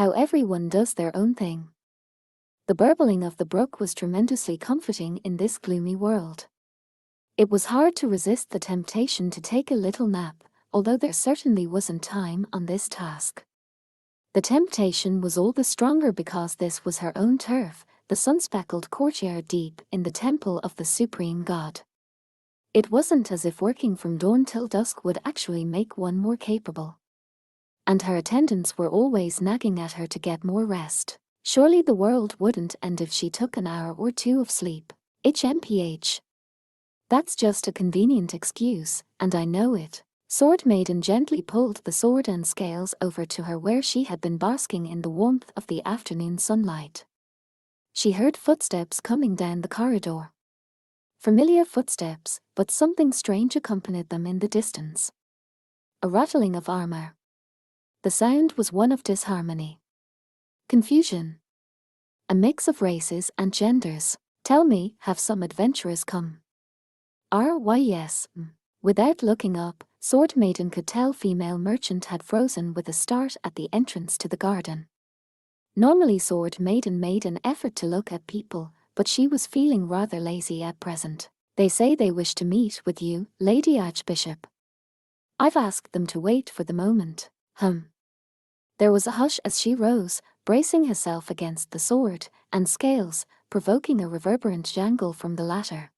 how everyone does their own thing. The burbling of the brook was tremendously comforting in this gloomy world. It was hard to resist the temptation to take a little nap, although there certainly wasn't time on this task. The temptation was all the stronger because this was her own turf, the sun-speckled courtyard deep in the temple of the supreme god. It wasn't as if working from dawn till dusk would actually make one more capable. And her attendants were always nagging at her to get more rest. Surely the world wouldn't end if she took an hour or two of sleep. HMPH. That's just a convenient excuse, and I know it. Sword Maiden gently pulled the sword and scales over to her where she had been basking in the warmth of the afternoon sunlight. She heard footsteps coming down the corridor. Familiar footsteps, but something strange accompanied them in the distance. A rattling of armor. The sound was one of disharmony. Confusion. A mix of races and genders. Tell me, have some adventurers come? Why yes. Without looking up, Sword Maiden could tell female merchant had frozen with a start at the entrance to the garden. Normally Sword Maiden made an effort to look at people, but she was feeling rather lazy at present. They say they wish to meet with you, Lady Archbishop. I've asked them to wait for the moment. There was a hush as she rose, bracing herself against the sword and scales, provoking a reverberant jangle from the latter.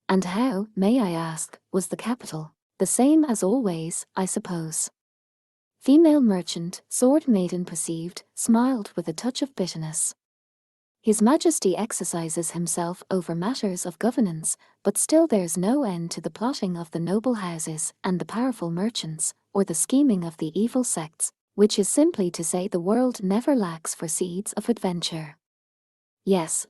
And how, may I ask, was the capital? The same as always, I suppose. Female merchant, Sword Maiden perceived, smiled with a touch of bitterness. His Majesty exercises himself over matters of governance, but still there's no end to the plotting of the noble houses and the powerful merchants, or the scheming of the evil sects, which is simply to say the world never lacks for seeds of adventure. Yes,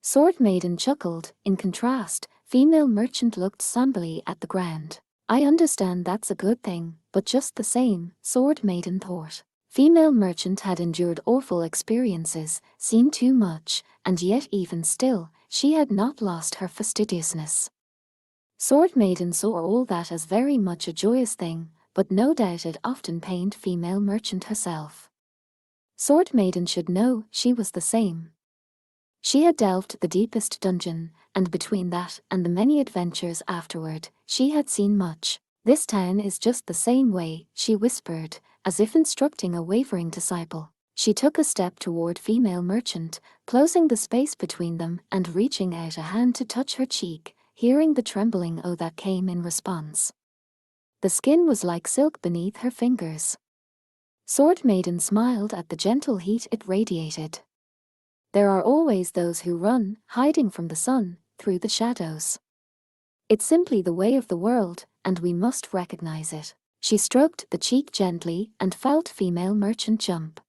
Sword Maiden chuckled. In contrast, female merchant looked somberly at the ground. I understand that's a good thing, but just the same, Sword Maiden thought. Female merchant had endured awful experiences, seen too much, and yet even still, she had not lost her fastidiousness. Sword Maiden saw all that as very much a joyous thing, but no doubt it often pained female merchant herself. Sword Maiden should know she was the same. She had delved the deepest dungeon, and between that and the many adventures afterward, she had seen much. This town is just the same way, she whispered, as if instructing a wavering disciple. She took a step toward female merchant, closing the space between them and reaching out a hand to touch her cheek, hearing the trembling "oh" that came in response. The skin was like silk beneath her fingers. Sword Maiden smiled at the gentle heat it radiated. There are always those who run, hiding from the sun, through the shadows. It's simply the way of the world, and we must recognize it. She stroked the cheek gently and felt female merchant jump.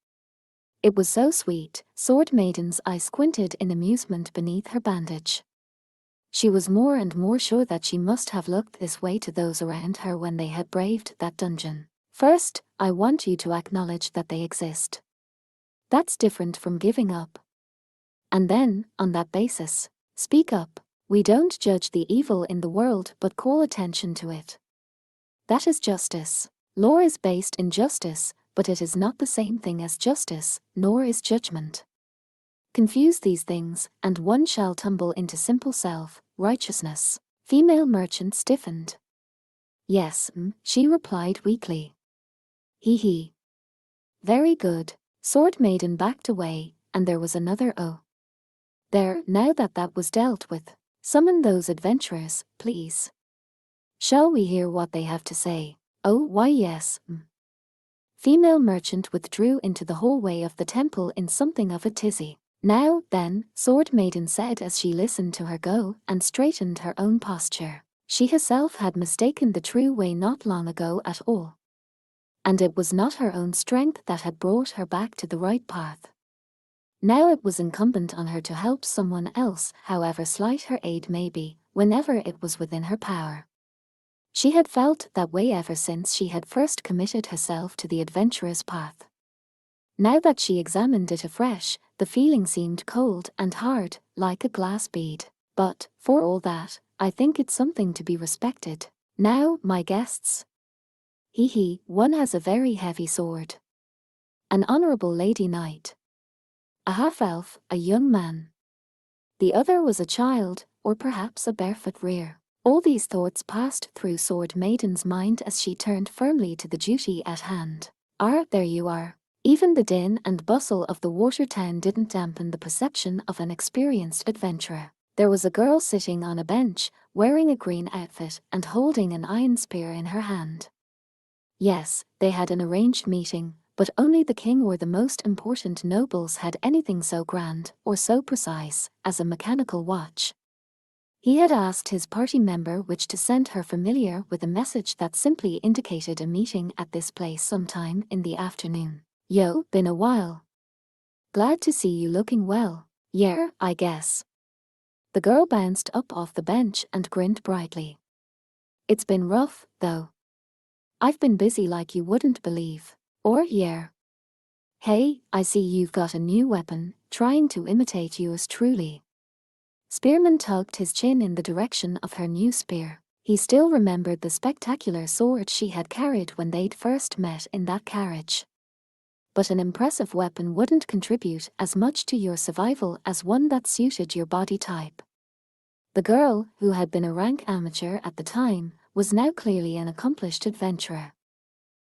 It was so sweet. Sword Maiden's eyes squinted in amusement beneath her bandage. She was more and more sure that she must have looked this way to those around her when they had braved that dungeon. First, I want you to acknowledge that they exist. That's different from giving up. And then, on that basis, speak up. We don't judge the evil in the world but call attention to it. That is justice. Law is based in justice, but it is not the same thing as justice, nor is judgment. Confuse these things, and one shall tumble into simple self-righteousness. Female merchant stiffened. Yes, she replied weakly. He. Very good. Sword Maiden backed away, and there was another "oh." There, now that was dealt with. Summon those adventurers, please. Shall we hear what they have to say? Oh, why yes. Female merchant withdrew into the hallway of the temple in something of a tizzy. Now, then, Sword Maiden said as she listened to her go and straightened her own posture. She herself had mistaken the true way not long ago at all. And it was not her own strength that had brought her back to the right path. Now it was incumbent on her to help someone else, however slight her aid may be, whenever it was within her power. She had felt that way ever since she had first committed herself to the adventurous path. Now that she examined it afresh, the feeling seemed cold and hard, like a glass bead. But, for all that, I think it's something to be respected. Now, my guests. One has a very heavy sword. An honorable lady knight. A half-elf, a young man. The other was a child, or perhaps a barefoot rear. All these thoughts passed through Sword Maiden's mind as she turned firmly to the duty at hand. There you are. Even the din and bustle of the water town didn't dampen the perception of an experienced adventurer. There was a girl sitting on a bench, wearing a green outfit and holding an iron spear in her hand. Yes, they had an arranged meeting, but only the king or the most important nobles had anything so grand or so precise as a mechanical watch. He had asked his party member which to send her familiar with a message that simply indicated a meeting at this place sometime in the afternoon. Yo, been a while. Glad to see you looking well. Yeah, I guess. The girl bounced up off the bench and grinned brightly. It's been rough, though. I've been busy like you wouldn't believe. Yeah. Hey, I see you've got a new weapon, trying to imitate yours truly. Spearman tugged his chin in the direction of her new spear. He still remembered the spectacular sword she had carried when they'd first met in that carriage. But an impressive weapon wouldn't contribute as much to your survival as one that suited your body type. The girl, who had been a rank amateur at the time, was now clearly an accomplished adventurer.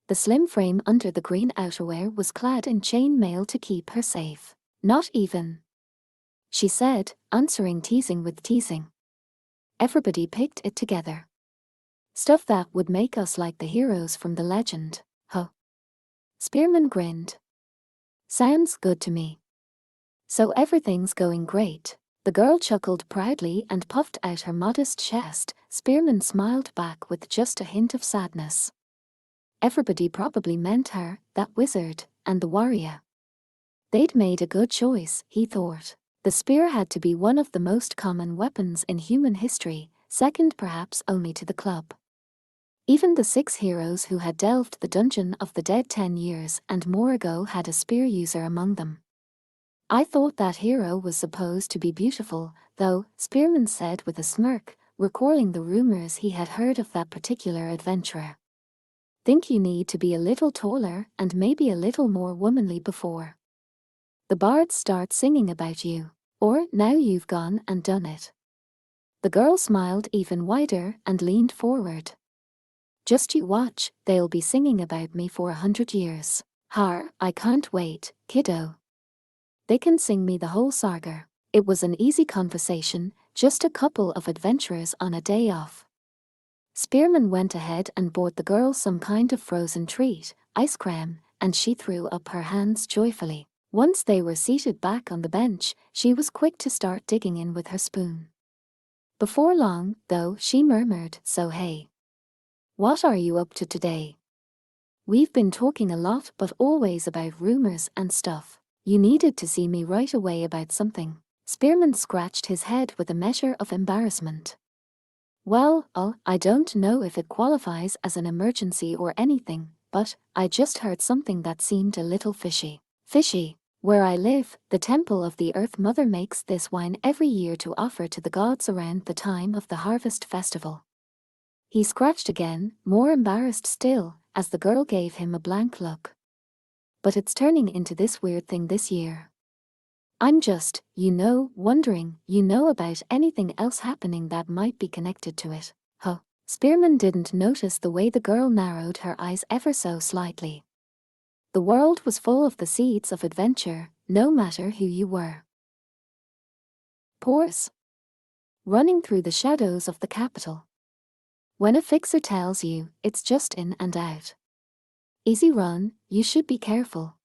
The slim frame under the green outerwear was clad in chain mail to keep her safe. Not even, she said, answering teasing with teasing. Everybody picked it together. Stuff that would make us like the heroes from the legend, huh? Spearman grinned. Sounds good to me. So everything's going great. The girl chuckled proudly and puffed out her modest chest. Spearman smiled back with just a hint of sadness. Everybody probably meant her, that wizard, and the warrior. They'd made a good choice, he thought. The spear had to be one of the most common weapons in human history, second perhaps only to the club. Even the 6 heroes who had delved the dungeon of the dead 10 years and more ago had a spear user among them. I thought that hero was supposed to be beautiful, though, Spearman said with a smirk, recalling the rumors he had heard of that particular adventurer. Think you need to be a little taller and maybe a little more womanly before the bards start singing about you, or now you've gone and done it. The girl smiled even wider and leaned forward. Just you watch, they'll be singing about me for 100 years. I can't wait, kiddo. They can sing me the whole saga. It was an easy conversation, just a couple of adventurers on a day off. Spearman went ahead and bought the girl some kind of frozen treat, ice cream, and she threw up her hands joyfully. Once they were seated back on the bench, she was quick to start digging in with her spoon. Before long, though, she murmured, "So hey. What are you up to today? We've been talking a lot but always about rumors and stuff. You needed to see me right away about something." Spearman scratched his head with a measure of embarrassment. Well, I don't know if it qualifies as an emergency or anything, but I just heard something that seemed a little fishy. Fishy? Where I live, the Temple of the Earth Mother makes this wine every year to offer to the gods around the time of the harvest festival. He scratched again, more embarrassed still, as the girl gave him a blank look. But it's turning into this weird thing this year. I'm just, wondering, about anything else happening that might be connected to it. Huh. Spearman didn't notice the way the girl narrowed her eyes ever so slightly. The world was full of the seeds of adventure, no matter who you were. Pores. Running through the shadows of the capital. When a fixer tells you, it's just in and out. Easy run, you should be careful.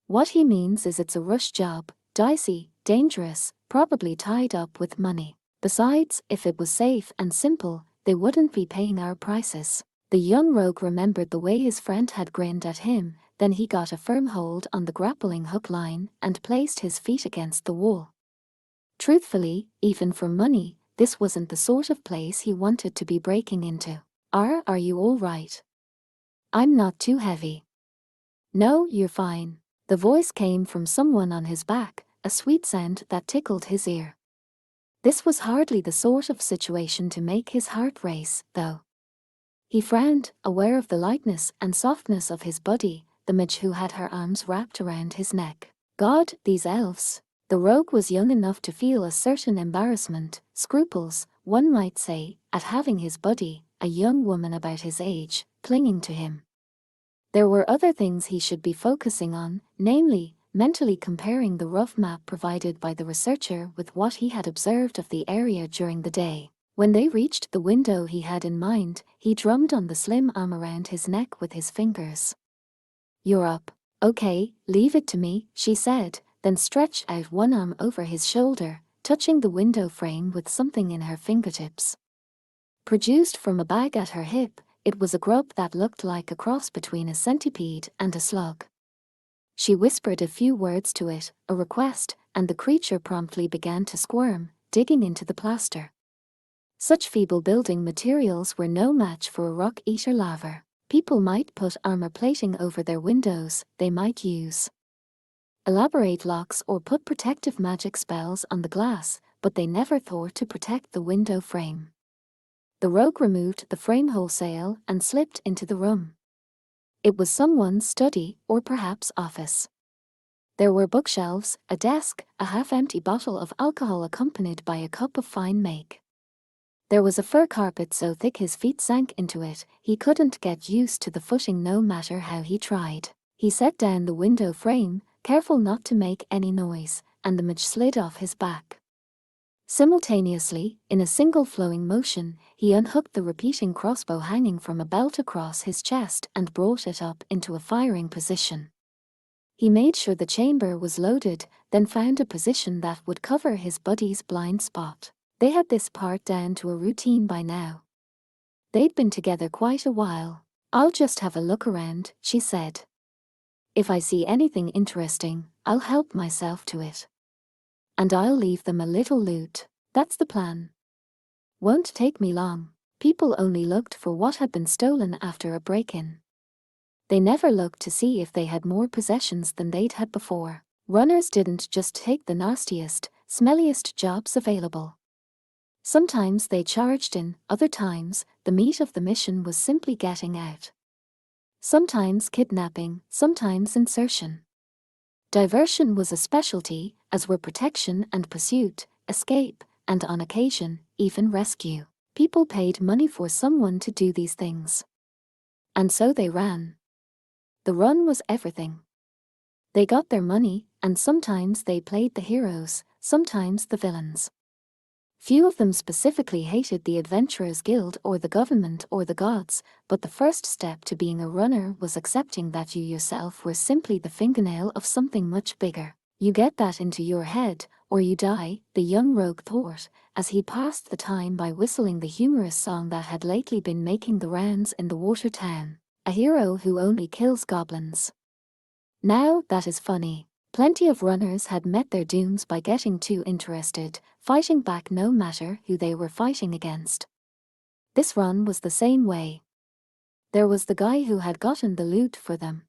What he means is it's a rush job, dicey, dangerous, probably tied up with money. Besides, if it was safe and simple, they wouldn't be paying our prices. The young rogue remembered the way his friend had grinned at him, then he got a firm hold on the grappling hook line and placed his feet against the wall. Truthfully, even for money, this wasn't the sort of place he wanted to be breaking into. Are you all right? I'm not too heavy. No, you're fine. The voice came from someone on his back, a sweet sound that tickled his ear. This was hardly the sort of situation to make his heart race, though. He frowned, aware of the lightness and softness of his body, the mage who had her arms wrapped around his neck. God, these elves. The rogue was young enough to feel a certain embarrassment, scruples, one might say, at having his buddy, a young woman about his age, clinging to him. There were other things he should be focusing on, namely, mentally comparing the rough map provided by the researcher with what he had observed of the area during the day. When they reached the window he had in mind, he drummed on the slim arm around his neck with his fingers. "You're up. Okay, leave it to me," she said, then stretched out one arm over his shoulder, touching the window frame with something in her fingertips. Produced from a bag at her hip, it was a grub that looked like a cross between a centipede and a slug. She whispered a few words to it, a request, and the creature promptly began to squirm, digging into the plaster. Such feeble building materials were no match for a rock-eater laver. People might put armor plating over their windows, they might use elaborate locks or put protective magic spells on the glass, but they never thought to protect the window frame. The rogue removed the frame wholesale and slipped into the room. It was someone's study or perhaps office. There were bookshelves, a desk, a half-empty bottle of alcohol accompanied by a cup of fine make. There was a fur carpet so thick his feet sank into it, he couldn't get used to the footing no matter how he tried. He set down the window frame, careful not to make any noise, and the mage slid off his back. Simultaneously, in a single flowing motion, he unhooked the repeating crossbow hanging from a belt across his chest and brought it up into a firing position. He made sure the chamber was loaded, then found a position that would cover his buddy's blind spot. They had this part down to a routine by now. They'd been together quite a while. "I'll just have a look around," she said. "If I see anything interesting, I'll help myself to it. And I'll leave them a little loot. That's the plan. Won't take me long." People only looked for what had been stolen after a break-in. They never looked to see if they had more possessions than they'd had before. Runners didn't just take the nastiest, smelliest jobs available. Sometimes they charged in, other times, the meat of the mission was simply getting out. Sometimes kidnapping, sometimes insertion. Diversion was a specialty, as were protection and pursuit, escape, and on occasion, even rescue. People paid money for someone to do these things. And so they ran. The run was everything. They got their money, and sometimes they played the heroes, sometimes the villains. Few of them specifically hated the Adventurers Guild or the government or the gods, but the first step to being a runner was accepting that you yourself were simply the fingernail of something much bigger. You get that into your head, or you die, the young rogue thought, as he passed the time by whistling the humorous song that had lately been making the rounds in the water town. A hero who only kills goblins. Now that is funny. Plenty of runners had met their dooms by getting too interested, fighting back no matter who they were fighting against. This run was the same way. There was the guy who had gotten the loot for them.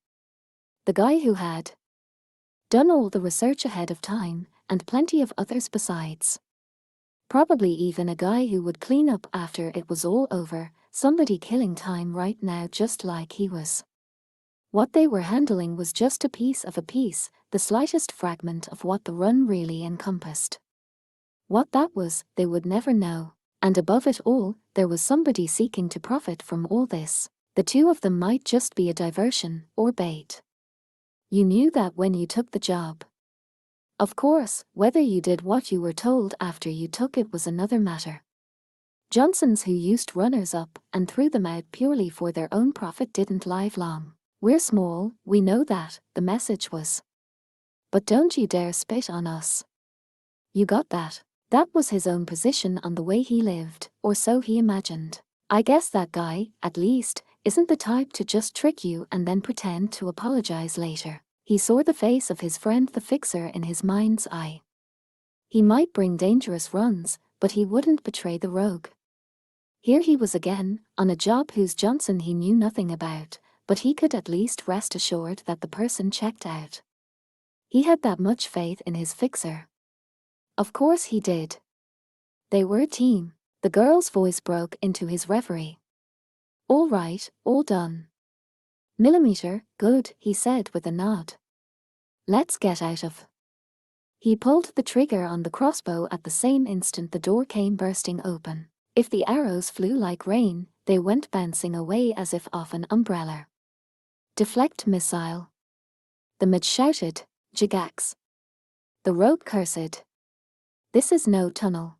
The guy who had done all the research ahead of time, and plenty of others besides. Probably even a guy who would clean up after it was all over, somebody killing time right now just like he was. What they were handling was just a piece, the slightest fragment of what the run really encompassed. What that was, they would never know. And above it all, there was somebody seeking to profit from all this. The two of them might just be a diversion, or bait. You knew that when you took the job. Of course, whether you did what you were told after you took it was another matter. Johnsons who used runners up and threw them out purely for their own profit didn't live long. "We're small, we know that," the message was. "But don't you dare spit on us." You got that? That was his own position on the way he lived, or so he imagined. I guess that guy, at least, isn't the type to just trick you and then pretend to apologize later. He saw the face of his friend the fixer in his mind's eye. He might bring dangerous runs, but he wouldn't betray the rogue. Here he was again, on a job whose Johnson he knew nothing about, but he could at least rest assured that the person checked out. He had that much faith in his fixer. Of course he did. They were a team. The girl's voice broke into his reverie. "All right, all done. Millimeter, good, he said with a nod. Let's get out of. He pulled the trigger on the crossbow at the same instant the door came bursting open. If the arrows flew like rain, they went bouncing away as if off an umbrella. Deflect missile. The mage shouted, Jigax. The rogue cursed. This is no tunnel.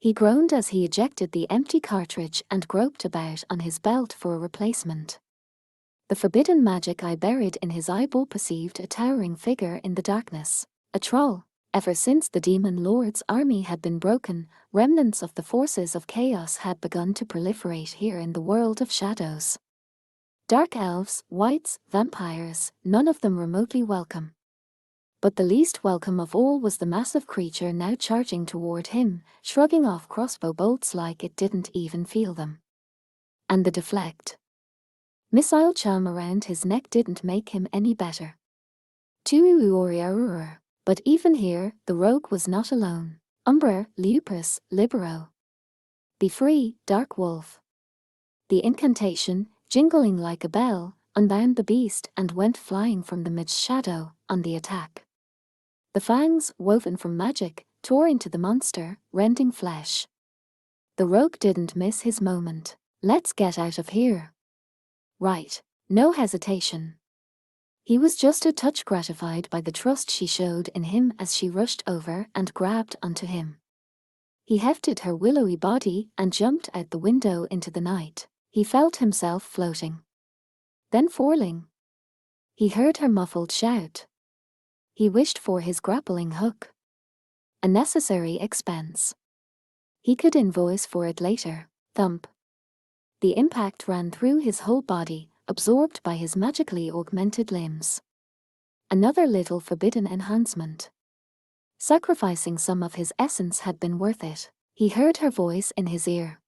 He groaned as he ejected the empty cartridge and groped about on his belt for a replacement. The forbidden magic eye buried in his eyeball perceived a towering figure in the darkness. A troll. Ever since the demon lord's army had been broken, remnants of the forces of chaos had begun to proliferate here in the world of shadows. Dark elves, wights, vampires, none of them remotely welcome. But the least welcome of all was the massive creature now charging toward him, shrugging off crossbow bolts like it didn't even feel them. And the deflect missile charm around his neck didn't make him any better. But even here, the rogue was not alone. Umbra, Lupus, Libero. Be free, Dark Wolf. The incantation, jingling like a bell, unbound the beast and went flying from the mage's shadow, on the attack. The fangs, woven from magic, tore into the monster, rending flesh. The rogue didn't miss his moment. Let's get out of here. Right. No hesitation. He was just a touch gratified by the trust she showed in him as she rushed over and grabbed onto him. He hefted her willowy body and jumped out the window into the night. He felt himself floating. Then falling. He heard her muffled shout. He wished for his grappling hook. A necessary expense. He could invoice for it later. Thump. The impact ran through his whole body, absorbed by his magically augmented limbs. Another little forbidden enhancement. Sacrificing some of his essence had been worth it. He heard her voice in his ear.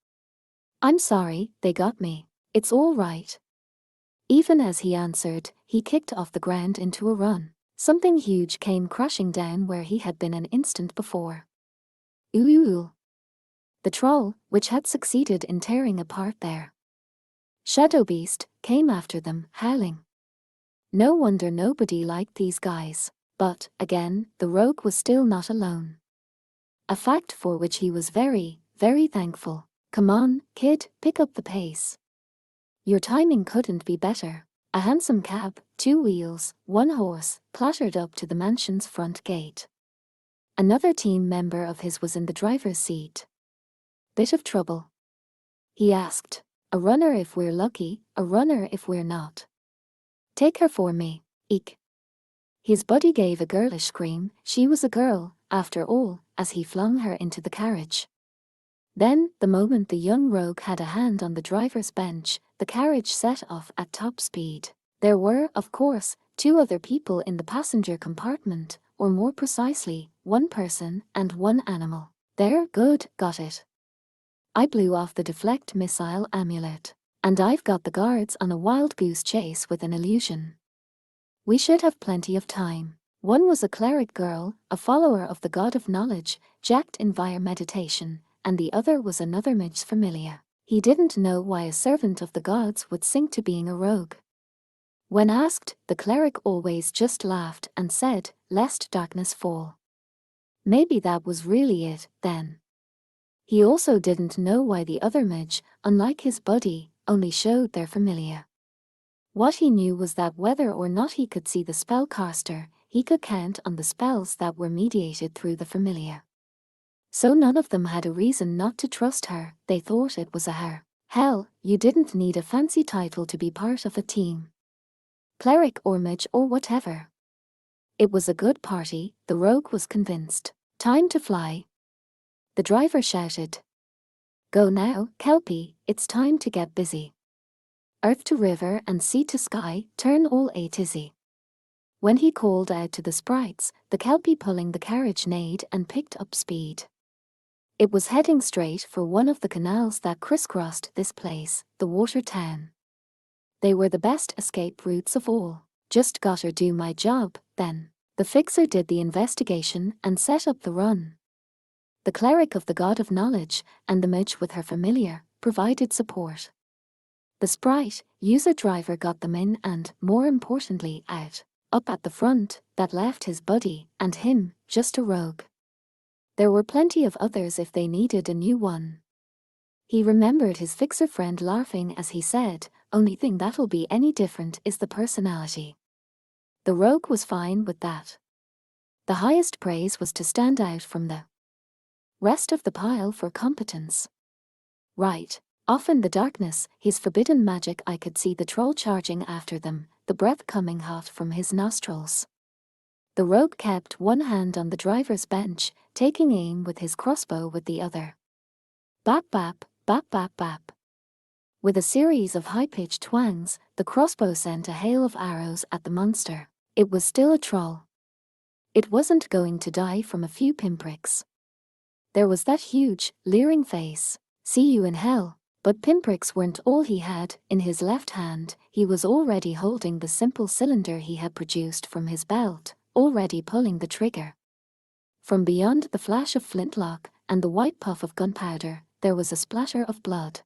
I'm sorry, they got me. It's all right. Even as he answered, he kicked off the ground into a run. Something huge came crashing down where he had been an instant before. Ooh. The troll, which had succeeded in tearing apart their shadow beast, came after them, howling. No wonder nobody liked these guys. But, again, the rogue was still not alone. A fact for which he was very, very thankful. Come on, kid, pick up the pace. Your timing couldn't be better. A handsome cab, 2 wheels, 1 horse, clattered up to the mansion's front gate. Another team member of his was in the driver's seat. Bit of trouble? He asked. A runner if we're lucky, a runner if we're not. Take her for me, eek. His buddy gave a girlish scream. She was a girl, after all, as he flung her into the carriage. Then, the moment the young rogue had a hand on the driver's bench, the carriage set off at top speed. There were, of course, 2 other people in the passenger compartment, or more precisely, 1 person and 1 animal. There, good, got it. I blew off the deflect missile amulet. And I've got the guards on a wild goose chase with an illusion. We should have plenty of time. One was a cleric girl, a follower of the god of knowledge, jacked in via meditation, and the other was another mage's familiar. He didn't know why a servant of the gods would sink to being a rogue. When asked, the cleric always just laughed and said, "Lest darkness fall." Maybe that was really it, then. He also didn't know why the other mage, unlike his buddy, only showed their familiar. What he knew was that whether or not he could see the spellcaster, he could count on the spells that were mediated through the familiar. So none of them had a reason not to trust her. They thought it was a her. Hell, you didn't need a fancy title to be part of a team. Cleric or mage or whatever. It was a good party, the rogue was convinced. Time to fly. The driver shouted. Go now, Kelpie, it's time to get busy. Earth to river and sea to sky, turn all a tizzy. When he called out to the sprites, the Kelpie pulling the carriage neighed and picked up speed. It was heading straight for one of the canals that crisscrossed this place, the water town. They were the best escape routes of all. Just gotta do my job, then. The fixer did the investigation and set up the run. The cleric of the god of knowledge, and the mage with her familiar, provided support. The sprite, user driver got them in and, more importantly, out. Up at the front, that left his buddy, and him, just a rogue. There were plenty of others if they needed a new one. He remembered his fixer friend laughing as he said, "Only thing that'll be any different is the personality." The rogue was fine with that. The highest praise was to stand out from the rest of the pile for competence. Right. Off in the darkness, his forbidden magic, I could see the troll charging after them, the breath coming hot from his nostrils. The rogue kept one hand on the driver's bench, taking aim with his crossbow with the other. Bap bap, bap bap bap. With a series of high-pitched twangs, the crossbow sent a hail of arrows at the monster. It was still a troll. It wasn't going to die from a few pinpricks. There was that huge, leering face. "See you in hell." But pinpricks weren't all he had. In his left hand, he was already holding the simple cylinder he had produced from his belt, already pulling the trigger. From beyond the flash of flintlock and the white puff of gunpowder, there was a splatter of blood.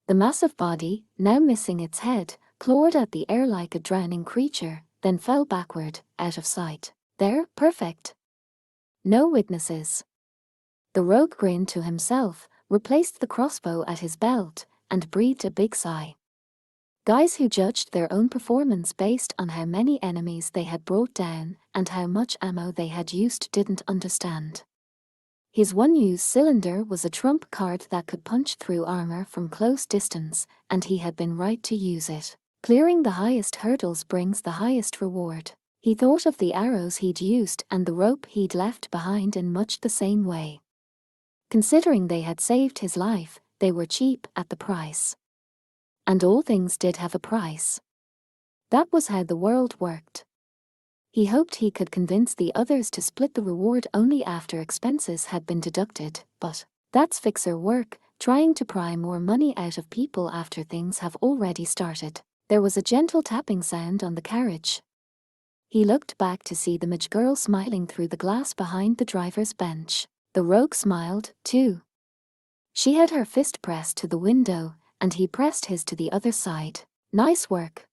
The massive body, now missing its head, clawed at the air like a drowning creature, then fell backward, out of sight. There, perfect. No witnesses. The rogue grinned to himself, replaced the crossbow at his belt, and breathed a big sigh. Guys who judged their own performance based on how many enemies they had brought down and how much ammo they had used didn't understand. His one-use cylinder was a trump card that could punch through armor from close distance, and he had been right to use it. Clearing the highest hurdles brings the highest reward. He thought of the arrows he'd used and the rope he'd left behind in much the same way. Considering they had saved his life, they were cheap at the price. And all things did have a price. That was how the world worked. He hoped he could convince the others to split the reward only after expenses had been deducted, but that's fixer work, trying to pry more money out of people after things have already started. There was a gentle tapping sound on the carriage. He looked back to see the mage girl smiling through the glass behind the driver's bench. The rogue smiled, too. She had her fist pressed to the window, and he pressed his to the other side. "Nice work.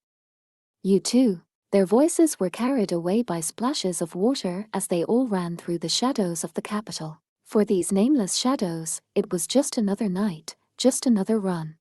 You too." Their voices were carried away by splashes of water as they all ran through the shadows of the capital. For these nameless shadows, it was just another night, just another run.